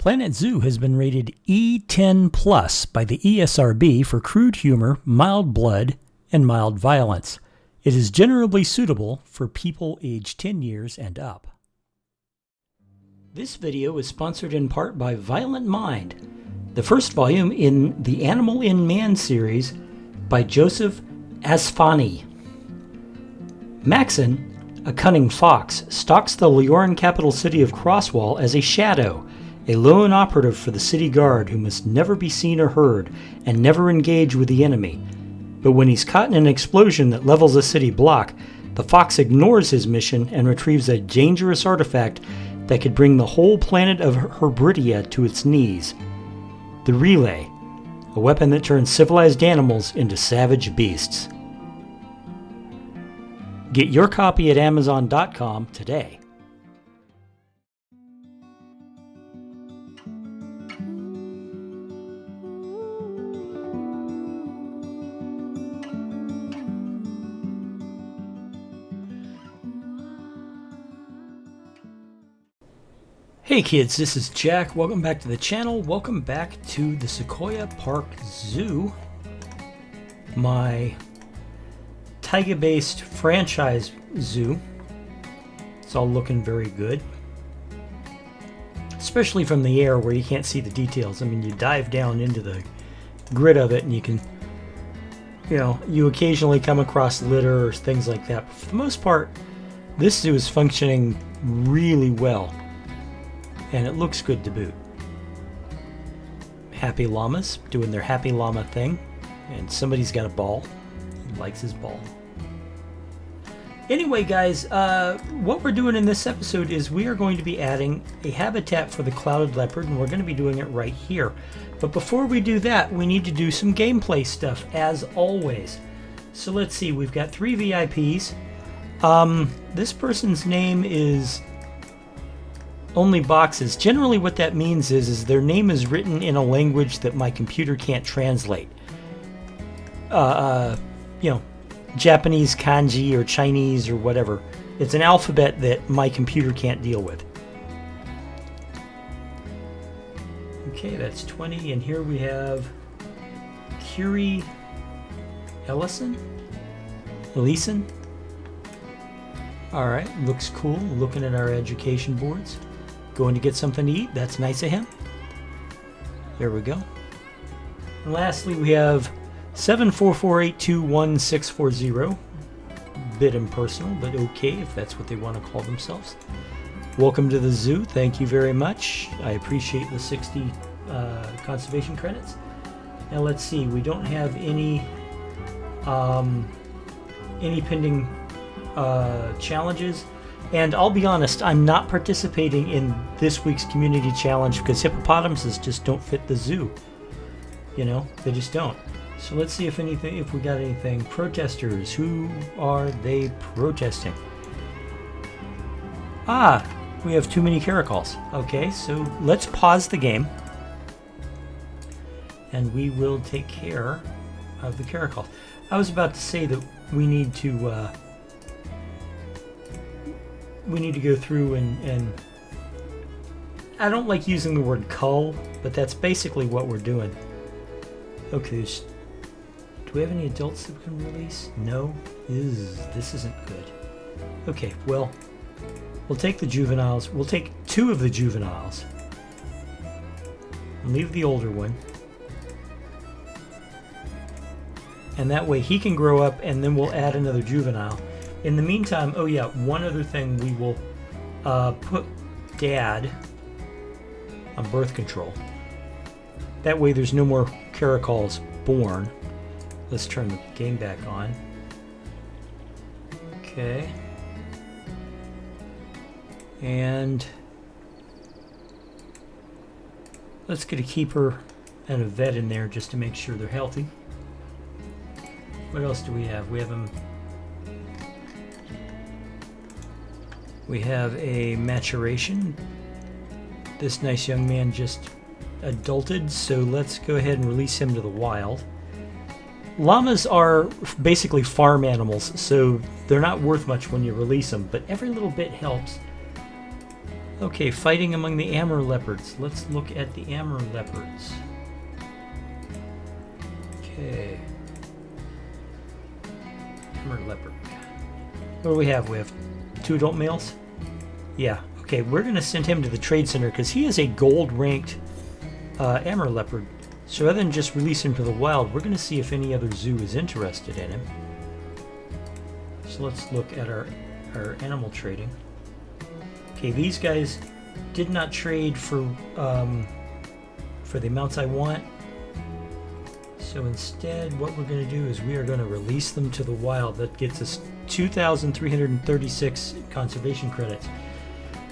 Planet Zoo has been rated E10 Plus by the ESRB for crude humor, mild blood, and mild violence. It is generally suitable for people aged 10 years and up. This video is sponsored in part by Violent Mind, the first volume in the Animal in Man series by Joseph Asfani. Maxon, a cunning fox, stalks the Leoran capital city of Crosswall as a shadow, a lone operative for the city guard who must never be seen or heard and never engage with the enemy. But when he's caught in an explosion that levels a city block, the fox ignores his mission and retrieves a dangerous artifact that could bring the whole planet of Herbridia to its knees. The Relay, a weapon that turns civilized animals into savage beasts. Get your copy at Amazon.com today. Hey kids, this is Jack. Welcome back to the channel. Welcome back to the Sequoia Park Zoo, my Taiga-based franchise zoo. It's all looking very good, especially from the air where you can't see the details. I mean, you dive down into the grid of it and you can, you occasionally come across litter or things like that. But for the most part, this zoo is functioning really well. And it looks good to boot. Happy llamas doing their happy llama thing. And somebody's got a ball. He likes his ball. Anyway, guys, what we're doing in this episode is we are going to be adding a habitat for the clouded leopard, and we're going to be doing it right here. But before we do that, we need to do some gameplay stuff, as always. So let's see, we've got 3 VIPs. This person's name is Only Boxes. Generally what that means is their name is written in a language that my computer can't translate. Japanese kanji or Chinese or whatever. It's an alphabet that my computer can't deal with. Okay, that's 20, and here we have Curie Ellison? Alright, looks cool. Looking at our education boards. Going to get something to eat. That's nice of him. There we go. And lastly, we have 744821640. Bit impersonal, but okay if that's what they want to call themselves. Welcome to the zoo. Thank you very much. I appreciate the 60 conservation credits. Now let's see. We don't have any pending challenges. And I'll be honest, I'm not participating in this week's community challenge because hippopotamuses just don't fit the zoo. They just don't. So let's see if we got anything. Protesters, who are they protesting? We have too many caracols. Okay, so let's pause the game. And we will take care of the caracols. I was about to say that we need to go through and I don't like using the word cull, but that's basically what we're doing. Okay, do we have any adults that we can release? No? This isn't good. Okay, well, we'll take the juveniles. We'll take 2 of the juveniles. And leave the older one. And that way he can grow up and then we'll add another juvenile. In the meantime, one other thing, we will put Dad on birth control. That way there's no more caracols born. Let's turn the game back on. Okay. And let's get a keeper and a vet in there just to make sure they're healthy. What else do we have? We have a maturation. This nice young man just adulted, so let's go ahead and release him to the wild. Llamas are basically farm animals, so they're not worth much when you release them, but every little bit helps. Okay, fighting among the Amur leopards. Let's look at the Amur leopards. Okay. Amur leopard. What do we have? We have 2 adult males? Yeah. Okay, we're going to send him to the trade center because he is a gold-ranked Amur leopard. So rather than just release him to the wild, we're going to see if any other zoo is interested in him. So let's look at our animal trading. Okay, these guys did not trade for the amounts I want. So instead, what we're going to do is we are going to release them to the wild. That gets us 2,336 conservation credits.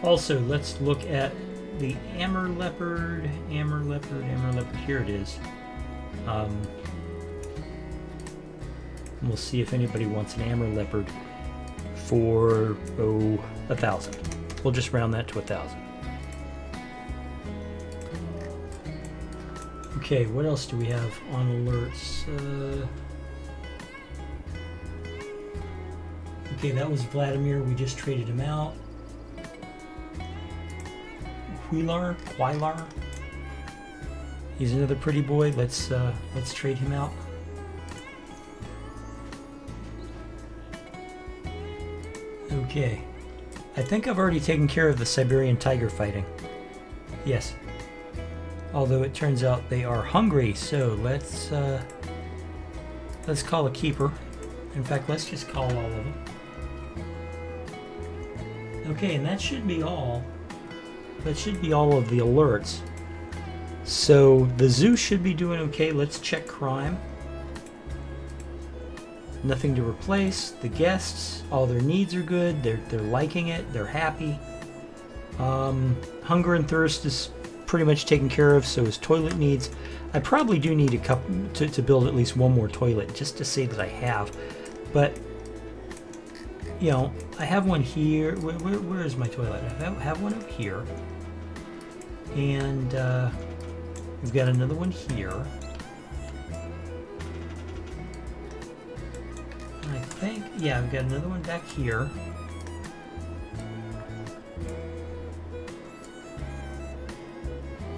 Also, let's look at the Amur leopard. Amur leopard. Here it is. We'll see if anybody wants an Amur leopard for 1,000. We'll just round that to 1,000. Okay, what else do we have on alerts? Okay, that was Vladimir. We just traded him out. Quailar. He's another pretty boy. Let's trade him out. Okay. I think I've already taken care of the Siberian tiger fighting. Yes. Although it turns out they are hungry, so let's call a keeper. In fact, let's just call all of them. Okay, and that should be all. That should be all of the alerts. So the zoo should be doing okay. Let's check crime. Nothing to replace. The guests, all their needs are good. They're liking it. They're happy. Hunger and thirst is pretty much taken care of. So is toilet needs. I probably do need a couple to build at least one more toilet just to say that I have. But you know, I have one here. Where is my toilet? I have one over here, and we've got another one here. I think, yeah, I've got another one back here.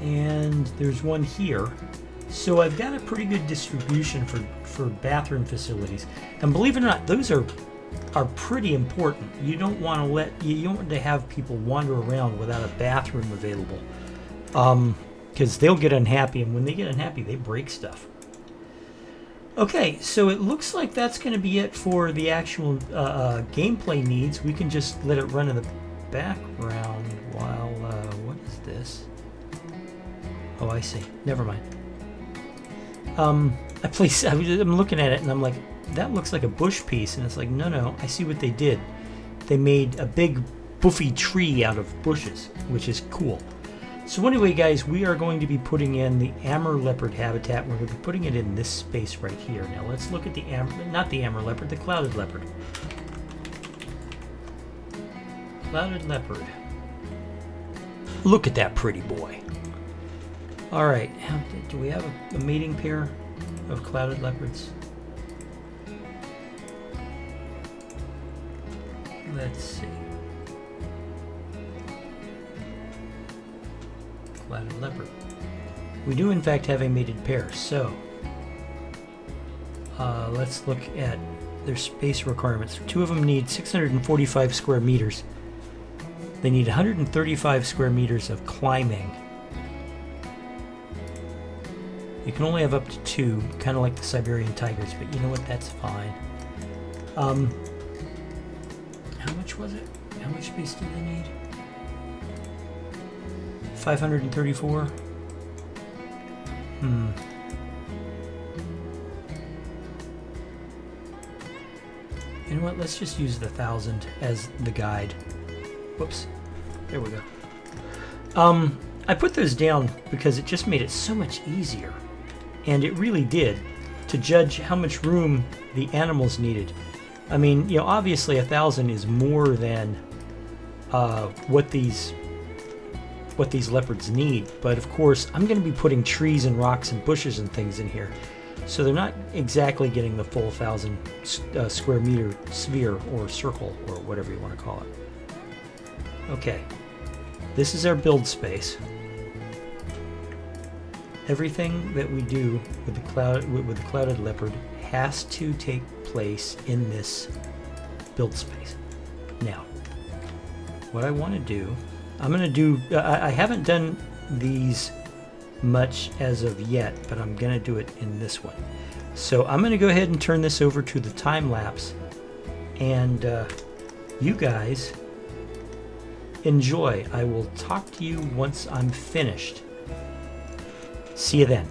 And there's one here. So I've got a pretty good distribution for bathroom facilities. And believe it or not, those are pretty important. You don't want to have people wander around without a bathroom available. Because they'll get unhappy, and when they get unhappy, they break stuff. Okay, so it looks like that's going to be it for the actual gameplay needs. We can just let it run in the background while... what is this? Oh, I see. Never mind. I'm looking at it, and I'm like, that looks like a bush piece. And it's like, no, I see what they did. They made a big boofy tree out of bushes, which is cool. So anyway, guys, we are going to be putting in the Amur leopard habitat. We're going to be putting it in this space right here. Now let's look at the not the Amur leopard, the clouded leopard. Clouded leopard. Look at that pretty boy. All right, do we have a mating pair of clouded leopards? Let's see. Clouded leopard. We do in fact have a mated pair, so let's look at their space requirements. 2 of them need 645 square meters. They need 135 square meters of climbing. You can only have up to 2, kind of like the Siberian tigers, but you know what, that's fine. How much was it? How much space did they need? 534? You know what, let's just use the 1,000 as the guide. Whoops. There we go. I put those down because it just made it so much easier. And it really did, to judge how much room the animals needed. I mean, you know, obviously 1,000 is more than what these leopards need. But of course, I'm going to be putting trees and rocks and bushes and things in here. So they're not exactly getting the full 1,000 square meter sphere or circle or whatever you want to call it. Okay. this is our build space. Everything that we do with the clouded leopard has to take place in this build space. Now, what I want to do, I'm going to do, I haven't done these much as of yet, but I'm going to do it in this one. So I'm going to go ahead and turn this over to the time lapse, and you guys enjoy. I will talk to you once I'm finished. See you then.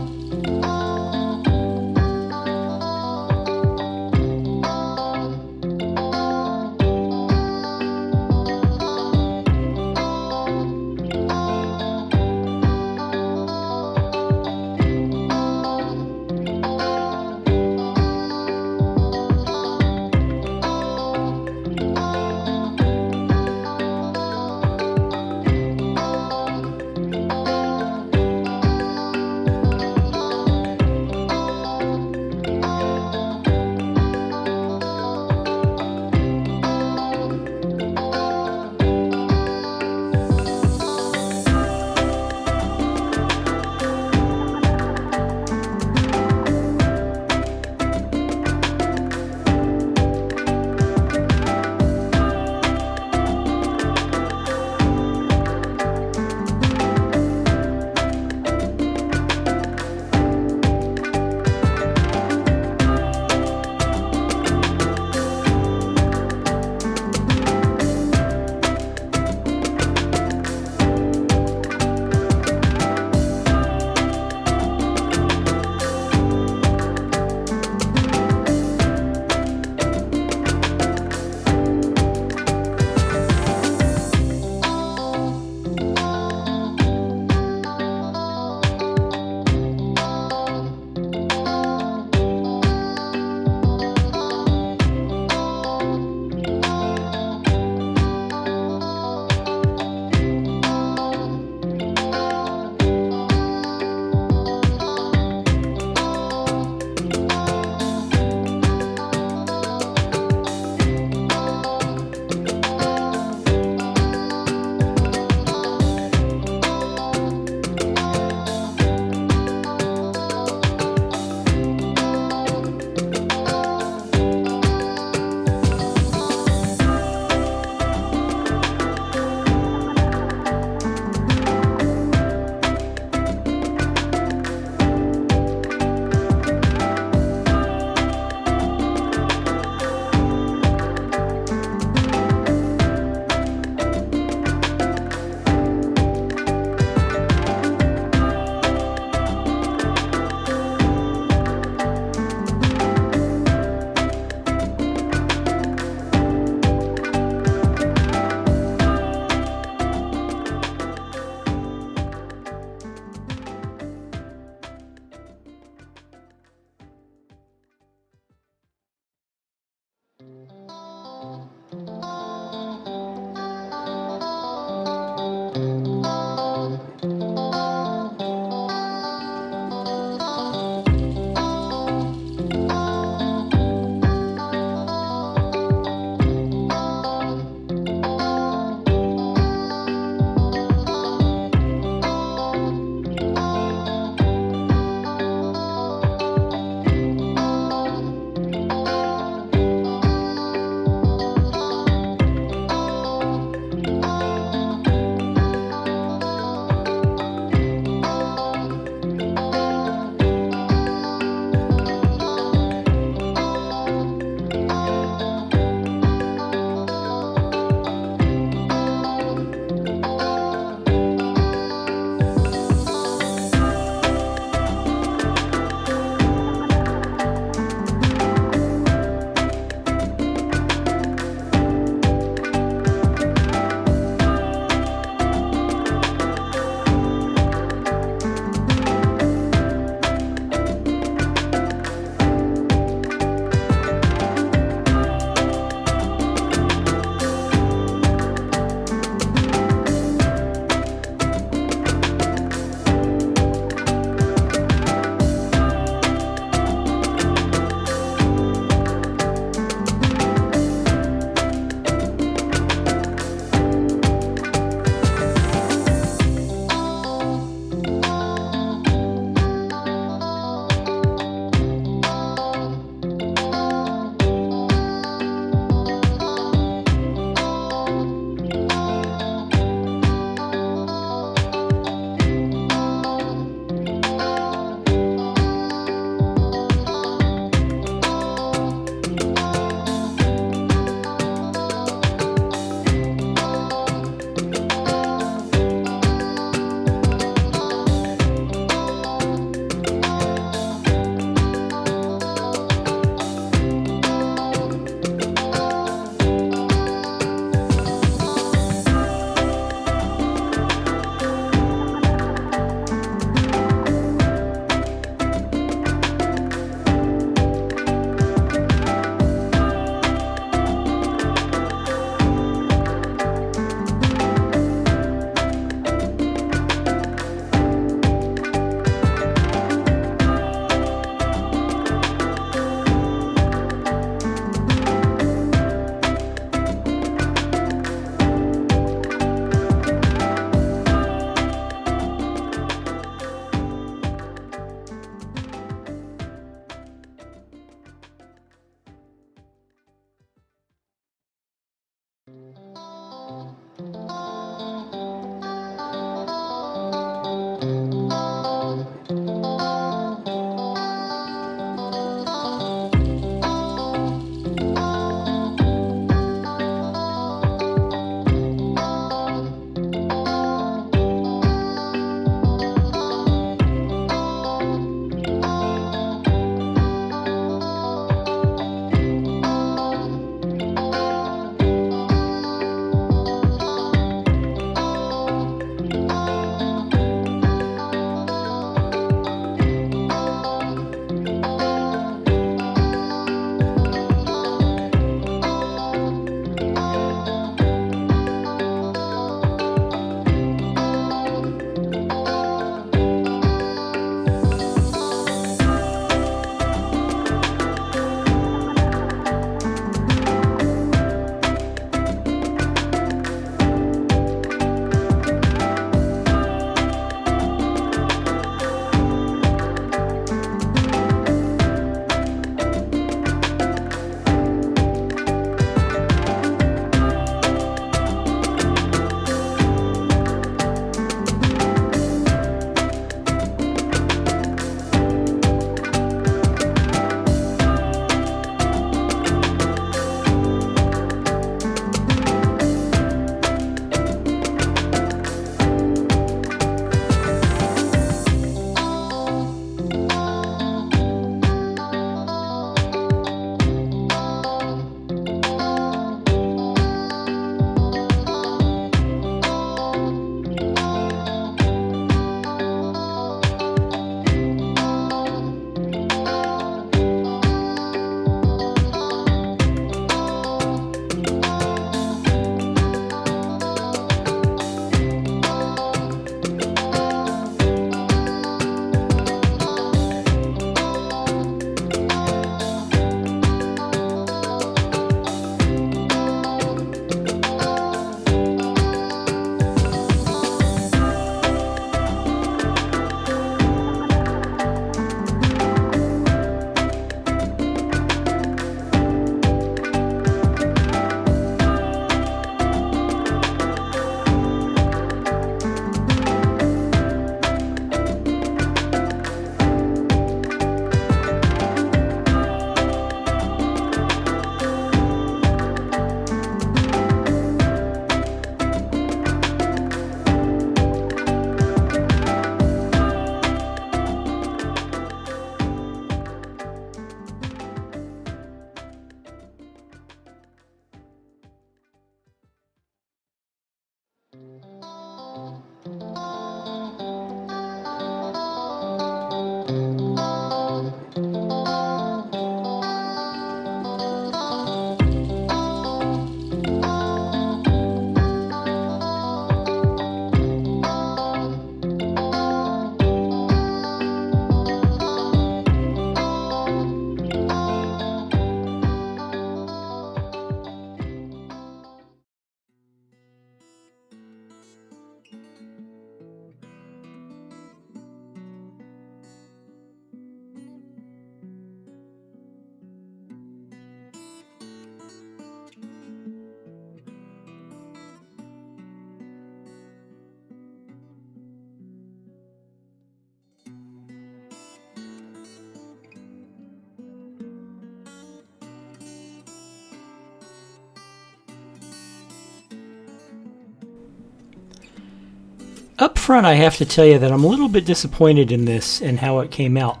Up front, I have to tell you that I'm a little bit disappointed in this and how it came out,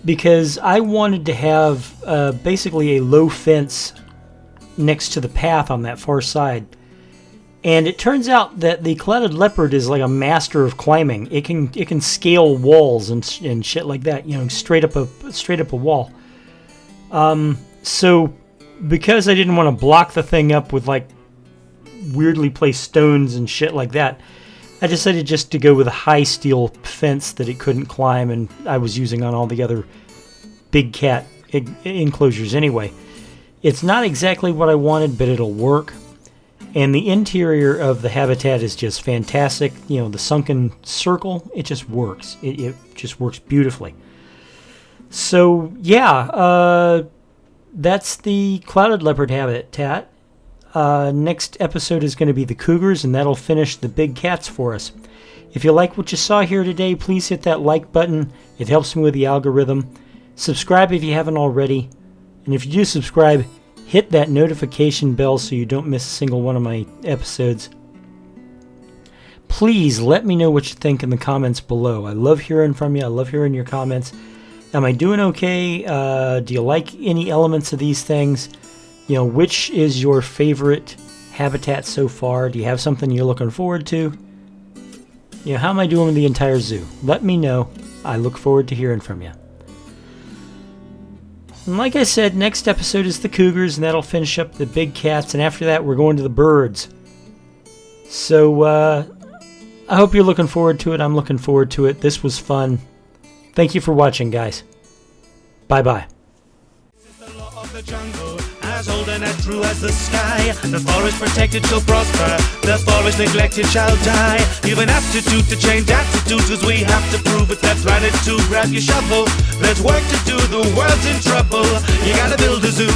because I wanted to have basically a low fence next to the path on that far side. And it turns out that the clouded leopard is like a master of climbing. It can scale walls and shit like that, you know, straight up a wall. So because I didn't want to block the thing up with like weirdly placed stones and shit like that, I decided just to go with a high steel fence that it couldn't climb, and I was using on all the other big cat enclosures anyway. It's not exactly what I wanted, but it'll work. And the interior of the habitat is just fantastic. You know, the sunken circle, it just works. It just works beautifully. So, yeah, that's the clouded leopard habitat. Next episode is going to be the cougars, and that'll finish the big cats for us. If you like what you saw here today, please hit that like button. It helps me with the algorithm. Subscribe if you haven't already. And if you do subscribe, hit that notification bell so you don't miss a single one of my episodes. Please let me know what you think in the comments below. I love hearing from you. I love hearing your comments. Am I doing okay? Do you like any elements of these things? You know, which is your favorite habitat so far? Do you have something you're looking forward to? You know, how am I doing with the entire zoo? Let me know. I look forward to hearing from you. And like I said, next episode is the cougars, and that'll finish up the big cats, and after that we're going to the birds. So, I hope you're looking forward to it. I'm looking forward to it. This was fun. Thank you for watching, guys. Bye-bye. The jungle, as old and as true as the sky. The forest protected shall prosper, the forest neglected shall die. You've an aptitude to change attitudes, cause we have to prove it. That's right, it's to grab your shovel. There's work to do, the world's in trouble. You gotta build a zoo.